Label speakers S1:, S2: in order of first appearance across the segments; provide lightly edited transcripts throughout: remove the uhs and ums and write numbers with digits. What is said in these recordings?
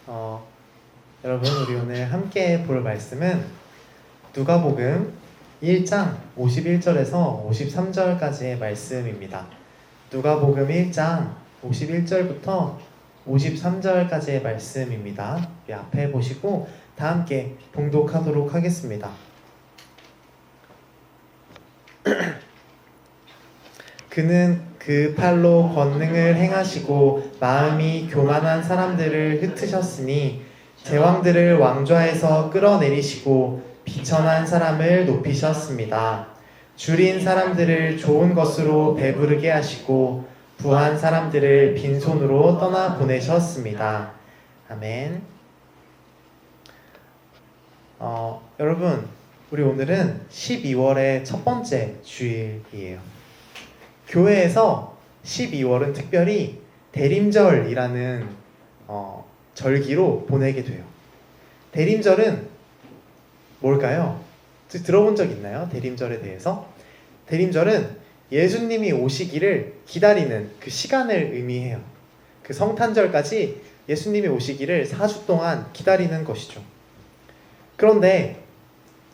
S1: 어, 여러분, 우리 오늘 함께 볼 말씀은 누가복음 1장 51절에서 53절까지의 말씀입니다. 누가복음 1장 51절부터 53절까지의 말씀입니다. 우리 앞에 보시고 다 함께 봉독하도록 하겠습니다. 그는 그 팔로 권능을 행하시고 마음이 교만한 사람들을 흩으셨으니 제왕들을 왕좌에서 끌어내리시고 비천한 사람을 높이셨습니다. 줄인 사람들을 좋은 것으로 배부르게 하시고 부한 사람들을 빈손으로 떠나 보내셨습니다. 아멘. 여러분, 우리 오늘은 12월의 첫 번째 주일이에요. 교회에서 12월은 특별히 대림절이라는 절기로 보내게 돼요. 대림절은 뭘까요? 들어본 적 있나요? 대림절에 대해서? 대림절은 예수님이 오시기를 기다리는 그 시간을 의미해요. 그 성탄절까지 예수님이 오시기를 4주 동안 기다리는 것이죠. 그런데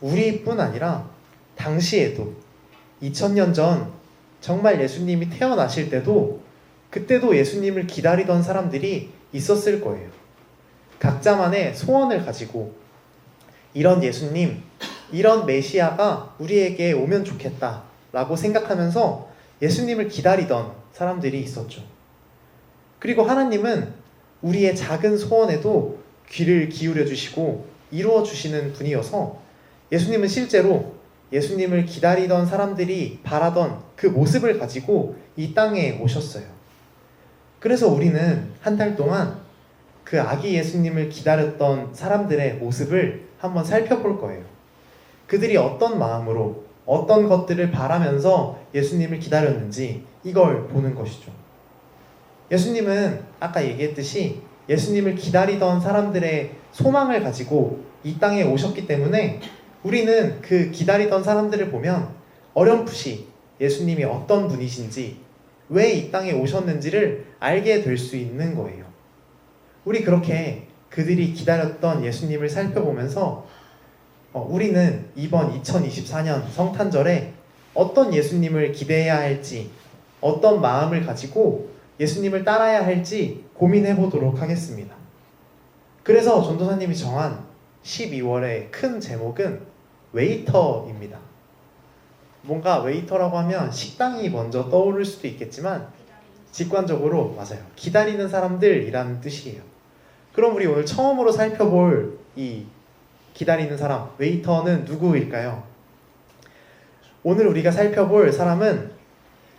S1: 우리뿐 아니라 당시에도 2000년 전 정말 예수님이 태어나실 때도 그때도 예수님을 기다리던 사람들이 있었을 거예요. 각자만의 소원을 가지고 이런 예수님, 이런 메시아가 우리에게 오면 좋겠다 라고 생각하면서 예수님을 기다리던 사람들이 있었죠. 그리고 하나님은 우리의 작은 소원에도 귀를 기울여 주시고 이루어 주시는 분이어서 예수님은 실제로 예수님을 기다리던 사람들이 바라던 그 모습을 가지고 이 땅에 오셨어요. 그래서 우리는 한 달 동안 그 아기 예수님을 기다렸던 사람들의 모습을 한번 살펴볼 거예요. 그들이 어떤 마음으로 어떤 것들을 바라면서 예수님을 기다렸는지 이걸 보는 것이죠. 예수님은 아까 얘기했듯이 예수님을 기다리던 사람들의 소망을 가지고 이 땅에 오셨기 때문에 우리는 그 기다리던 사람들을 보면 어렴풋이 예수님이 어떤 분이신지, 왜 이 땅에 오셨는지를 알게 될 수 있는 거예요. 우리 그렇게 그들이 기다렸던 예수님을 살펴보면서 우리는 이번 2024년 성탄절에 어떤 예수님을 기대해야 할지, 어떤 마음을 가지고 예수님을 따라야 할지 고민해 보도록 하겠습니다. 그래서 전도사님이 정한 12월의 큰 제목은 웨이터입니다. 뭔가 웨이터라고 하면 식당이 먼저 떠오를 수도 있겠지만 직관적으로 맞아요. 기다리는 사람들이라는 뜻이에요. 그럼 우리 오늘 처음으로 살펴볼 이 기다리는 사람, 웨이터는 누구일까요? 오늘 우리가 살펴볼 사람은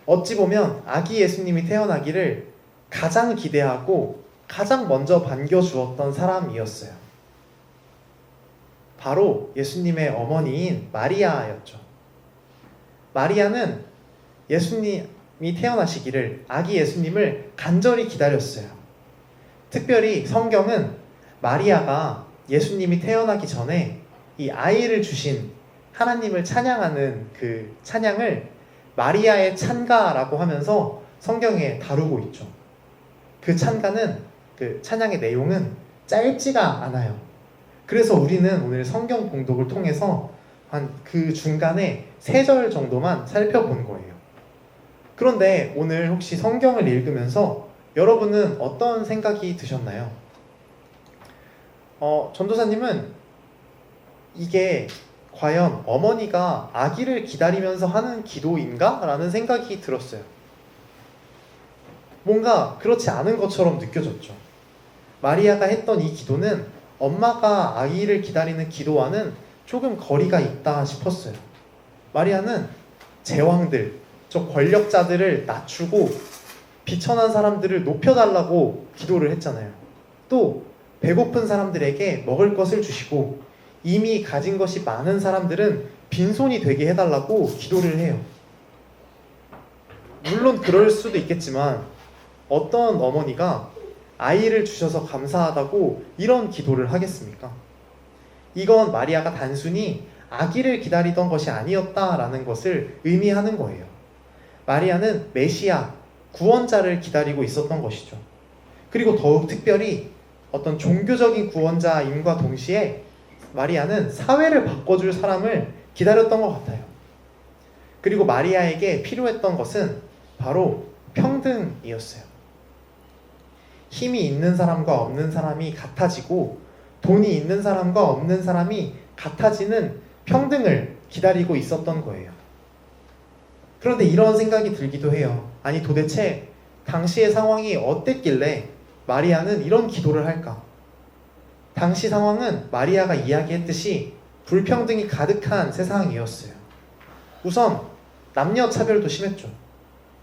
S1: 어찌 보면 아기 예수님이 태어나기를 가장 기대하고 가장 먼저 반겨주었던 사람이었어요. 바로 예수님의 어머니인 마리아였죠. 마리아는 예수님이 태어나시기를 아기 예수님을 간절히 기다렸어요. 특별히 성경은 마리아가 예수님이 태어나기 전에 이 아이를 주신 하나님을 찬양하는 그 찬양을 마리아의 찬가라고 하면서 성경에 다루고 있죠. 그 찬가는, 그 찬양의 내용은 짧지가 않아요. 그래서 우리는 오늘 성경 봉독을 통해서 한 그 중간에 3절 정도만 살펴본 거예요. 그런데 오늘 혹시 성경을 읽으면서 여러분은 어떤 생각이 드셨나요? 전도사님은 이게 과연 어머니가 아기를 기다리면서 하는 기도인가? 라는 생각이 들었어요. 뭔가 그렇지 않은 것처럼 느껴졌죠. 마리아가 했던 이 기도는 엄마가 아기를 기다리는 기도와는 조금 거리가 있다 싶었어요. 마리아는 제왕들, 저 권력자들을 낮추고 비천한 사람들을 높여달라고 기도를 했잖아요. 또 배고픈 사람들에게 먹을 것을 주시고 이미 가진 것이 많은 사람들은 빈손이 되게 해달라고 기도를 해요. 물론 그럴 수도 있겠지만 어떤 어머니가 아이를 주셔서 감사하다고 이런 기도를 하겠습니까? 이건 마리아가 단순히 아기를 기다리던 것이 아니었다라는 것을 의미하는 거예요. 마리아는 메시아, 구원자를 기다리고 있었던 것이죠. 그리고 더욱 특별히 어떤 종교적인 구원자임과 동시에 마리아는 사회를 바꿔줄 사람을 기다렸던 것 같아요. 그리고 마리아에게 필요했던 것은 바로 평등이었어요. 힘이 있는 사람과 없는 사람이 같아지고 돈이 있는 사람과 없는 사람이 같아지는 평등을 기다리고 있었던 거예요. 그런데 이런 생각이 들기도 해요. 아니 도대체 당시의 상황이 어땠길래 마리아는 이런 기도를 할까? 당시 상황은 마리아가 이야기했듯이 불평등이 가득한 세상이었어요. 우선 남녀 차별도 심했죠.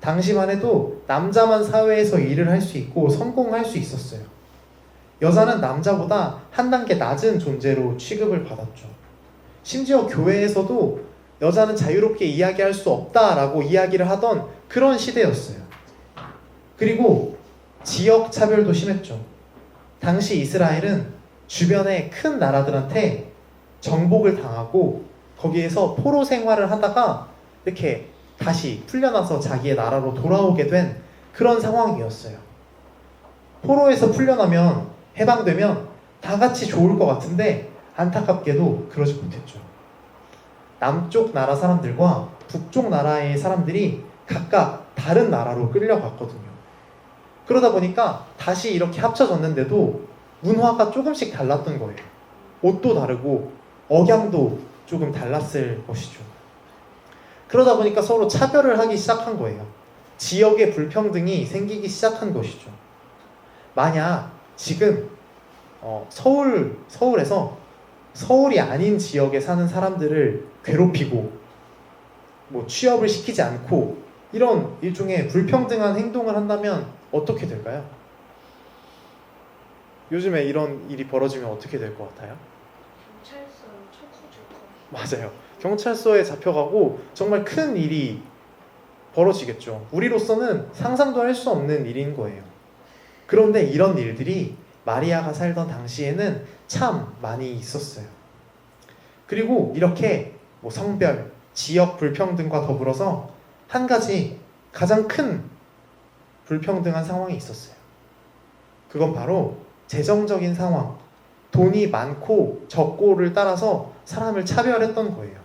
S1: 당시만 해도 남자만 사회에서 일을 할 수 있고 성공할 수 있었어요. 여자는 남자보다 한 단계 낮은 존재로 취급을 받았죠. 심지어 교회에서도 여자는 자유롭게 이야기할 수 없다라고 이야기를 하던 그런 시대였어요. 그리고 지역 차별도 심했죠. 당시 이스라엘은 주변의 큰 나라들한테 정복을 당하고 거기에서 포로 생활을 하다가 이렇게 다시 풀려나서 자기의 나라로 돌아오게 된 그런 상황이었어요. 포로에서 풀려나면 해방되면 다 같이 좋을 것 같은데 안타깝게도 그러지 못했죠. 남쪽 나라 사람들과 북쪽 나라의 사람들이 각각 다른 나라로 끌려갔거든요. 그러다 보니까 다시 이렇게 합쳐졌는데도 문화가 조금씩 달랐던 거예요. 옷도 다르고 억양도 조금 달랐을 것이죠. 그러다 보니까 서로 차별을 하기 시작한 거예요. 지역의 불평등이 생기기 시작한 것이죠. 만약 지금 서울에서 서울이 아닌 지역에 사는 사람들을 괴롭히고 뭐 취업을 시키지 않고 이런 일종의 불평등한 행동을 한다면 어떻게 될까요? 요즘에 이런 일이 벌어지면 어떻게 될 것 같아요?
S2: 경찰서
S1: 맞아요. 경찰서에 잡혀가고 정말 큰 일이 벌어지겠죠. 우리로서는 상상도 할 수 없는 일인 거예요. 그런데 이런 일들이 마리아가 살던 당시에는 참 많이 있었어요. 그리고 이렇게 뭐 성별, 지역 불평등과 더불어서 한 가지 가장 큰 불평등한 상황이 있었어요. 그건 바로 재정적인 상황, 돈이 많고 적고를 따라서 사람을 차별했던 거예요.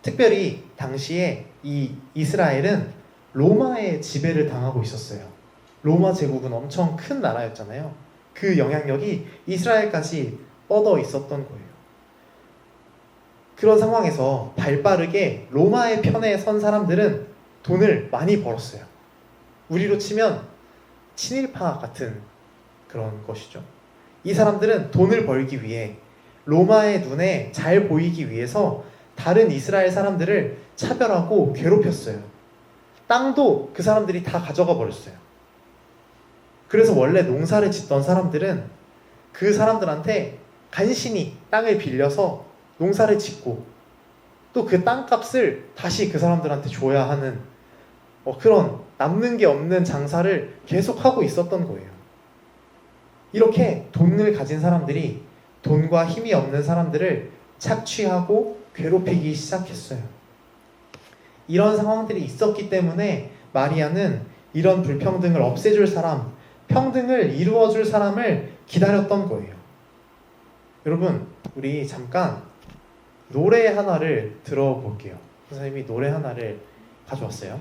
S1: 특별히 당시에 이 이스라엘은 로마의 지배를 당하고 있었어요. 로마 제국은 엄청 큰 나라였잖아요. 그 영향력이 이스라엘까지 뻗어 있었던 거예요. 그런 상황에서 발빠르게 로마의 편에 선 사람들은 돈을 많이 벌었어요. 우리로 치면 친일파 같은 그런 것이죠. 이 사람들은 돈을 벌기 위해 로마의 눈에 잘 보이기 위해서 다른 이스라엘 사람들을 차별하고 괴롭혔어요. 땅도 그 사람들이 다 가져가 버렸어요. 그래서 원래 농사를 짓던 사람들은 그 사람들한테 간신히 땅을 빌려서 농사를 짓고 또 그 땅값을 다시 그 사람들한테 줘야 하는 그런 남는 게 없는 장사를 계속하고 있었던 거예요. 이렇게 돈을 가진 사람들이 돈과 힘이 없는 사람들을 착취하고 괴롭히기 시작했어요. 이런 상황들이 있었기 때문에 마리아는 이런 불평등을 없애줄 사람, 평등을 이루어줄 사람을 기다렸던 거예요. 여러분, 우리 잠깐 노래 하나를 들어볼게요. 선생님이 노래 하나를 가져왔어요.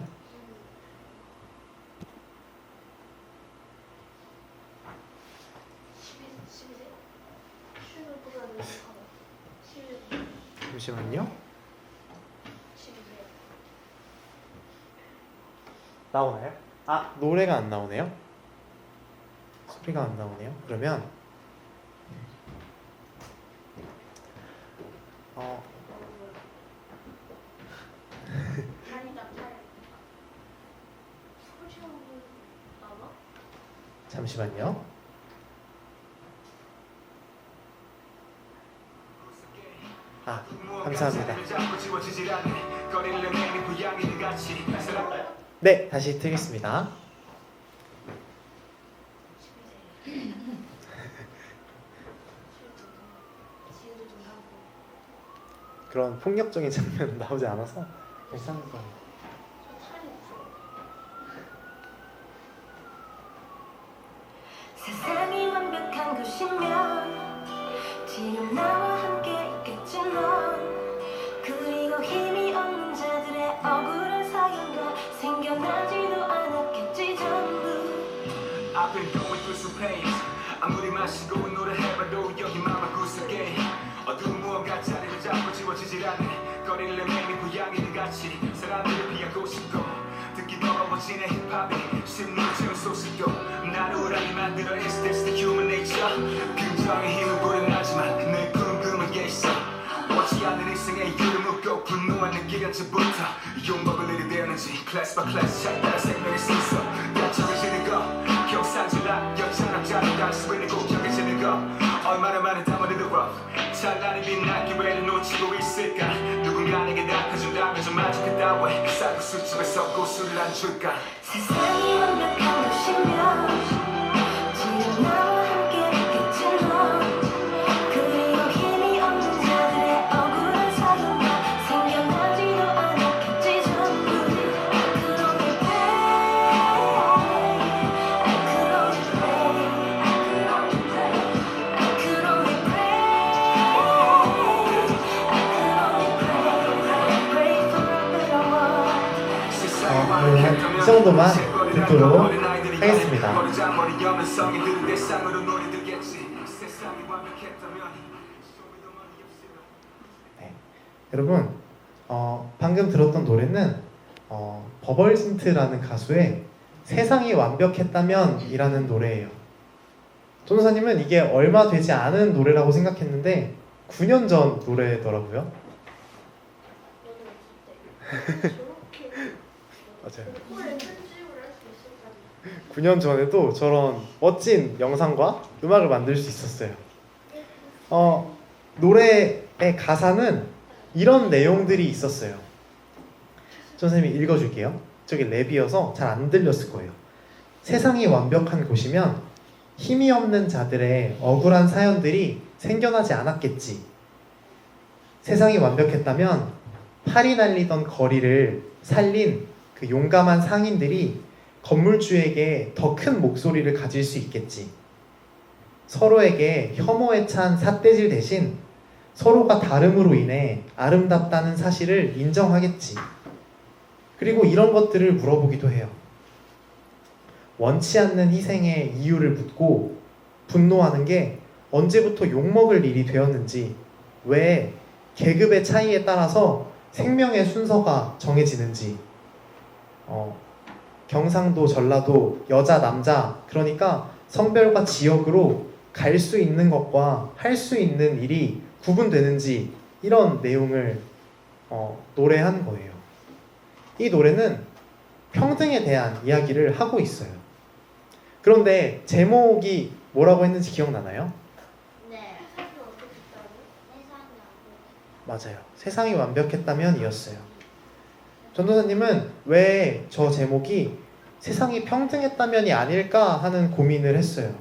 S1: 잠시만요. 나오나요? 노래가 안 나오네요. 소리가 안 나오네요. 그러면 잠시만요. 감사합니다. 네, 다시 틀겠습니다. 그런 폭력적인 장면 나오지 않아서 괜찮은 거예요.
S2: 세상이 pain 아무리 마시고 노래해봐도 여기 맘만 구석에 어두운 무언가 자리를 잡고 지워지질 않네 거리를 내밀는 고양이들 같이 사람들을 피하고 싶고 듣기 더러워지네 힙합이 심리를 채운 소식도 나를 우울하게 만들어 Is this the human nature 긍정의 힘을 보여나지만 내 궁금한 게 있어 오지 않는 인생의 이유를 묻고 분노하는 기간쯤부터 용법을 내리되었는지 클래스 바 클래스 찾다가 생명의 순서 약정해지는 거 경상질라 여자남자는 갈수 있는 꼭 정해지는 거 얼마나 많은 담아내는 rough 찬란히 빛난 기회를 놓치고 있을까 누군가에게 낚아준다면 좀 만족했다 왜 쌀고 술집에서 고수를 안 줄까
S3: 세상이 완벽한 곳이면 지금 나와 함께 있겠지만 그리고 힘이 없는 자들의 억울한 사연만 생겨나지도 않았겠지 전부 I could only pray for a better world
S1: 오늘 한 이 정도만 듣도록 하겠습니다. 네. 여러분, 방금 들었던 노래는 버벌진트라는 가수의 세상이 완벽했다면 이라는 노래예요. 전도사님은 이게 얼마 되지 않은 노래라고 생각했는데 9년 전 노래더라고요. 맞아요. 9년 전에도 저런 멋진 영상과 음악을 만들 수 있었어요. 노래의 가사는 이런 내용들이 있었어요. 선생님이 읽어줄게요. 저기 랩이어서 잘 안 들렸을 거예요. 세상이 완벽한 곳이면 힘이 없는 자들의 억울한 사연들이 생겨나지 않았겠지. 세상이 완벽했다면 팔이 날리던 거리를 살린 그 용감한 상인들이 건물주에게 더 큰 목소리를 가질 수 있겠지. 서로에게 혐오에 찬 삿대질 대신 서로가 다름으로 인해 아름답다는 사실을 인정하겠지. 그리고 이런 것들을 물어보기도 해요. 원치 않는 희생의 이유를 묻고 분노하는 게 언제부터 욕먹을 일이 되었는지, 왜 계급의 차이에 따라서 생명의 순서가 정해지는지, 경상도, 전라도, 여자, 남자, 그러니까 성별과 지역으로 갈 수 있는 것과 할 수 있는 일이 구분되는지, 이런 내용을 노래한 거예요. 이 노래는 평등에 대한 이야기를 하고 있어요. 그런데 제목이 뭐라고 했는지 기억나나요?
S3: 네.
S1: 맞아요. 세상이 완벽했다면 이었어요. 전도사님은 왜 저 제목이 세상이 평등했다면이 아닐까 하는 고민을 했어요.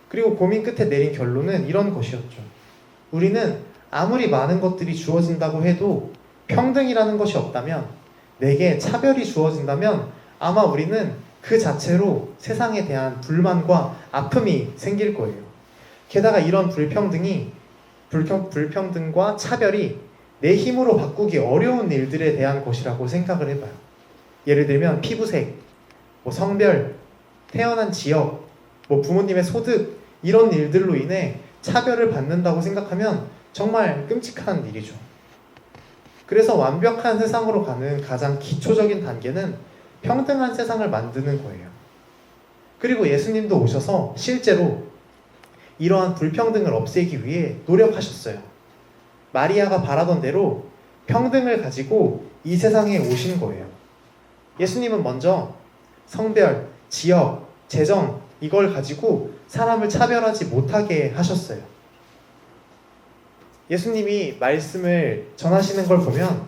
S1: 그리고 고민 끝에 내린 결론은 이런 것이었죠. 우리는 아무리 많은 것들이 주어진다고 해도 평등이라는 것이 없다면, 내게 차별이 주어진다면 아마 우리는 그 자체로 세상에 대한 불만과 아픔이 생길 거예요. 게다가 이런 불평등과 차별이 내 힘으로 바꾸기 어려운 일들에 대한 것이라고 생각을 해봐요. 예를 들면 피부색, 성별, 태어난 지역, 부모님의 소득, 이런 일들로 인해 차별을 받는다고 생각하면 정말 끔찍한 일이죠. 그래서 완벽한 세상으로 가는 가장 기초적인 단계는 평등한 세상을 만드는 거예요. 그리고 예수님도 오셔서 실제로 이러한 불평등을 없애기 위해 노력하셨어요. 마리아가 바라던 대로 평등을 가지고 이 세상에 오신 거예요. 예수님은 먼저 성별, 지역, 재정, 이걸 가지고 사람을 차별하지 못하게 하셨어요. 예수님이 말씀을 전하시는 걸 보면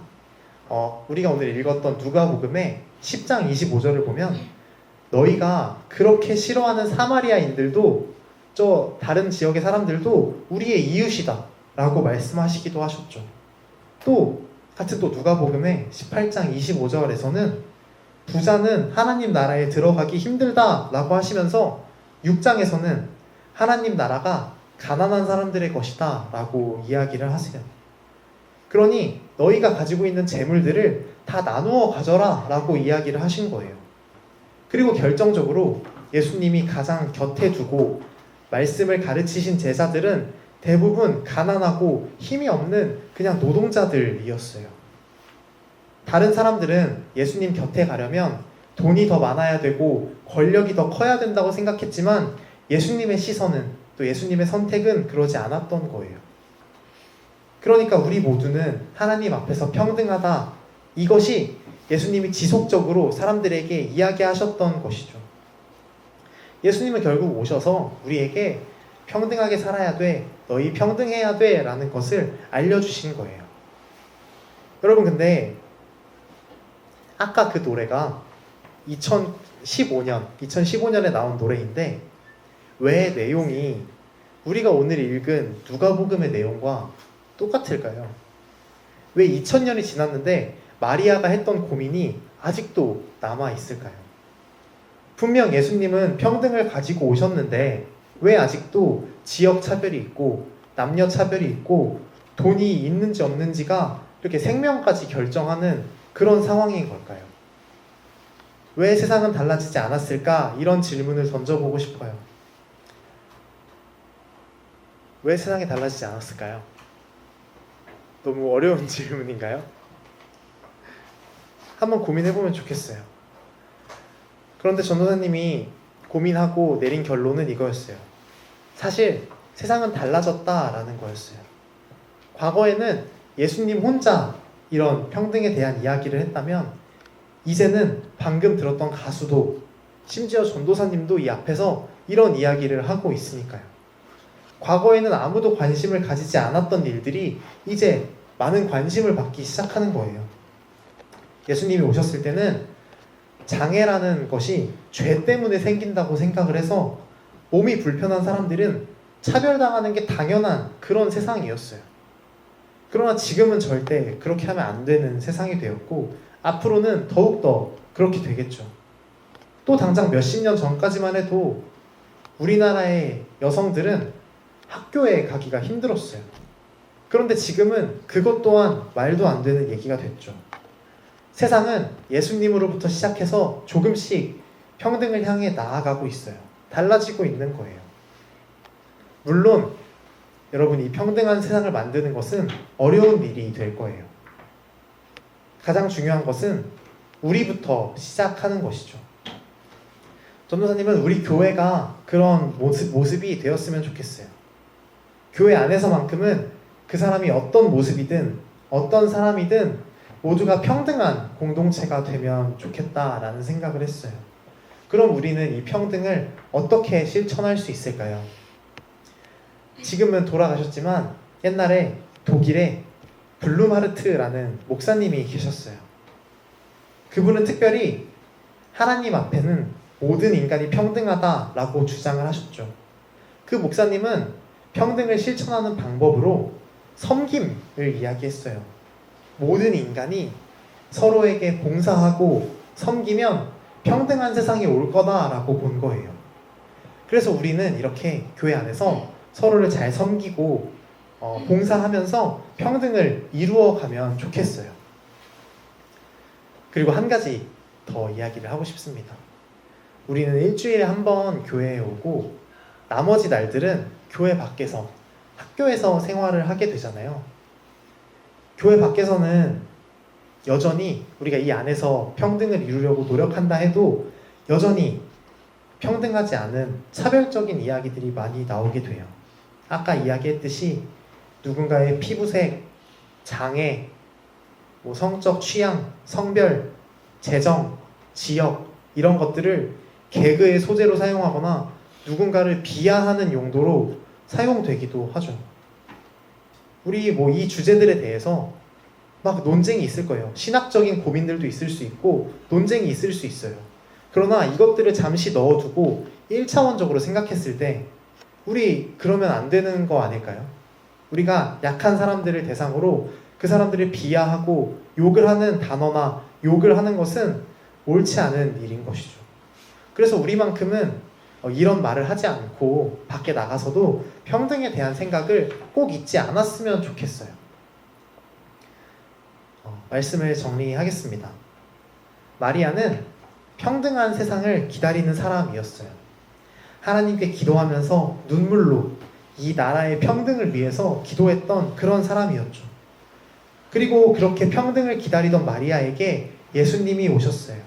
S1: 우리가 오늘 읽었던 누가복음의 10장 25절을 보면 너희가 그렇게 싫어하는 사마리아인들도 저 다른 지역의 사람들도 우리의 이웃이다 라고 말씀하시기도 하셨죠. 같은 누가복음의 18장 25절에서는 부자는 하나님 나라에 들어가기 힘들다 라고 하시면서 6장에서는 하나님 나라가 가난한 사람들의 것이다 라고 이야기를 하세요. 그러니 너희가 가지고 있는 재물들을 다 나누어 가져라 라고 이야기를 하신 거예요. 그리고 결정적으로 예수님이 가장 곁에 두고 말씀을 가르치신 제자들은 대부분 가난하고 힘이 없는 그냥 노동자들이었어요. 다른 사람들은 예수님 곁에 가려면 돈이 더 많아야 되고 권력이 더 커야 된다고 생각했지만 예수님의 시선은, 또 예수님의 선택은 그러지 않았던 거예요. 그러니까 우리 모두는 하나님 앞에서 평등하다, 이것이 예수님이 지속적으로 사람들에게 이야기하셨던 것이죠. 예수님은 결국 오셔서 우리에게 평등하게 살아야 돼, 너희 평등해야 돼 라는 것을 알려주신 거예요. 여러분, 근데 아까 그 노래가 2015년에 나온 노래인데 왜 내용이 우리가 오늘 읽은 누가복음의 내용과 똑같을까요? 왜 2000년이 지났는데 마리아가 했던 고민이 아직도 남아있을까요? 분명 예수님은 평등을 가지고 오셨는데 왜 아직도 지역 차별이 있고 남녀 차별이 있고 돈이 있는지 없는지가 이렇게 생명까지 결정하는 그런 상황인 걸까요? 왜 세상은 달라지지 않았을까? 이런 질문을 던져보고 싶어요. 왜 세상이 달라지지 않았을까요? 너무 어려운 질문인가요? 한번 고민해보면 좋겠어요. 그런데 전도사님이 고민하고 내린 결론은 이거였어요. 사실 세상은 달라졌다라는 거였어요. 과거에는 예수님 혼자 이런 평등에 대한 이야기를 했다면 이제는 방금 들었던 가수도, 심지어 전도사님도 이 앞에서 이런 이야기를 하고 있으니까요. 과거에는 아무도 관심을 가지지 않았던 일들이 이제 많은 관심을 받기 시작하는 거예요. 예수님이 오셨을 때는 장애라는 것이 죄 때문에 생긴다고 생각을 해서 몸이 불편한 사람들은 차별당하는 게 당연한 그런 세상이었어요. 그러나 지금은 절대 그렇게 하면 안 되는 세상이 되었고 앞으로는 더욱더 그렇게 되겠죠. 또 당장 몇십 년 전까지만 해도 우리나라의 여성들은 학교에 가기가 힘들었어요. 그런데 지금은 그것 또한 말도 안 되는 얘기가 됐죠. 세상은 예수님으로부터 시작해서 조금씩 평등을 향해 나아가고 있어요. 달라지고 있는 거예요. 물론 여러분, 이 평등한 세상을 만드는 것은 어려운 일이 될 거예요. 가장 중요한 것은 우리부터 시작하는 것이죠. 전도사님은 우리 교회가 그런 모습이 되었으면 좋겠어요. 교회 안에서만큼은 그 사람이 어떤 모습이든 어떤 사람이든 모두가 평등한 공동체가 되면 좋겠다라는 생각을 했어요. 그럼 우리는 이 평등을 어떻게 실천할 수 있을까요? 지금은 돌아가셨지만 옛날에 독일에 블룸하르트라는 목사님이 계셨어요. 그분은 특별히 하나님 앞에는 모든 인간이 평등하다라고 주장을 하셨죠. 그 목사님은 평등을 실천하는 방법으로 섬김을 이야기했어요. 모든 인간이 서로에게 봉사하고 섬기면 평등한 세상이 올 거다라고 본 거예요. 그래서 우리는 이렇게 교회 안에서 서로를 잘 섬기고 봉사하면서 평등을 이루어가면 좋겠어요. 그리고 한 가지 더 이야기를 하고 싶습니다. 우리는 일주일에 한 번 교회에 오고 나머지 날들은 교회 밖에서, 학교에서 생활을 하게 되잖아요. 교회 밖에서는 여전히 우리가 이 안에서 평등을 이루려고 노력한다 해도 여전히 평등하지 않은 차별적인 이야기들이 많이 나오게 돼요. 아까 이야기했듯이 누군가의 피부색, 장애, 성적 취향, 성별, 재정, 지역 이런 것들을 개그의 소재로 사용하거나 누군가를 비하하는 용도로 사용되기도 하죠. 우리 이 주제들에 대해서 막 논쟁이 있을 거예요. 신학적인 고민들도 있을 수 있고 논쟁이 있을 수 있어요. 그러나 이것들을 잠시 넣어두고 1차원적으로 생각했을 때 우리 그러면 안 되는 거 아닐까요? 우리가 약한 사람들을 대상으로 그 사람들을 비하하고 욕을 하는 단어나 욕을 하는 것은 옳지 않은 일인 것이죠. 그래서 우리만큼은 이런 말을 하지 않고 밖에 나가서도 평등에 대한 생각을 꼭 잊지 않았으면 좋겠어요. 말씀을 정리하겠습니다. 마리아는 평등한 세상을 기다리는 사람이었어요. 하나님께 기도하면서 눈물로 이 나라의 평등을 위해서 기도했던 그런 사람이었죠. 그리고 그렇게 평등을 기다리던 마리아에게 예수님이 오셨어요.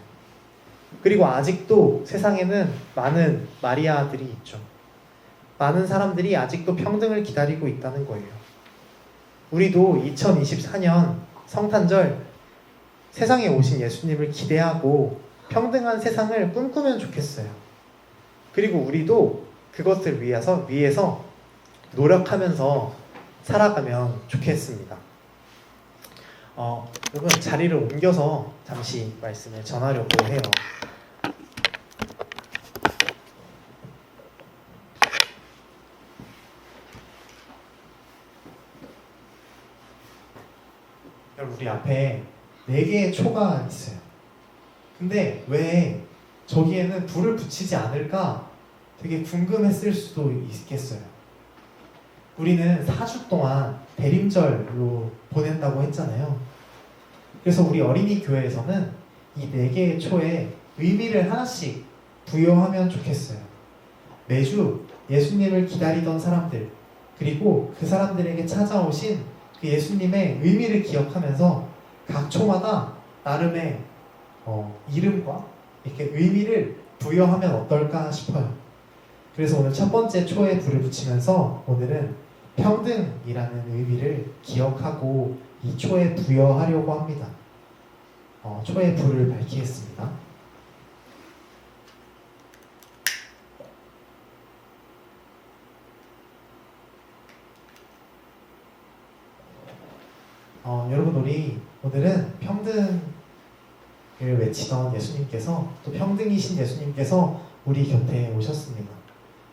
S1: 그리고 아직도 세상에는 많은 마리아들이 있죠. 많은 사람들이 아직도 평등을 기다리고 있다는 거예요. 우리도 2024년 성탄절 세상에 오신 예수님을 기대하고 평등한 세상을 꿈꾸면 좋겠어요. 그리고 우리도 그것을 위해서 노력하면서 살아가면 좋겠습니다. 여러분 자리를 옮겨서 잠시 말씀을 전하려고 해요. 여러분 우리 앞에 4개의 초가 있어요. 근데 왜 저기에는 불을 붙이지 않을까 되게 궁금했을 수도 있겠어요. 우리는 4주 동안 대림절로 보낸다고 했잖아요. 그래서 우리 어린이 교회에서는 이 4개의 초에 의미를 하나씩 부여하면 좋겠어요. 매주 예수님을 기다리던 사람들, 그리고 그 사람들에게 찾아오신 그 예수님의 의미를 기억하면서 각 초마다 나름의 이름과 이렇게 의미를 부여하면 어떨까 싶어요. 그래서 오늘 첫 번째 초에 불을 붙이면서 오늘은 평등이라는 의미를 기억하고 이 초에 부여하려고 합니다. 초에 불을 밝히겠습니다. 여러분 우리 오늘은 평등을 외치던 예수님께서 또 평등이신 예수님께서 우리 곁에 오셨습니다.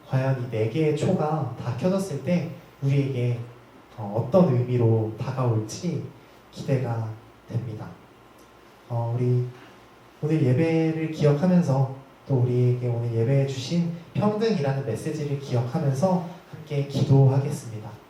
S1: 과연 이 4개의 초가 다 켜졌을 때 우리에게 어떤 의미로 다가올지 기대가 됩니다. 우리 오늘 예배를 기억하면서 또 우리에게 오늘 예배해 주신 평등이라는 메시지를 기억하면서 함께 기도하겠습니다.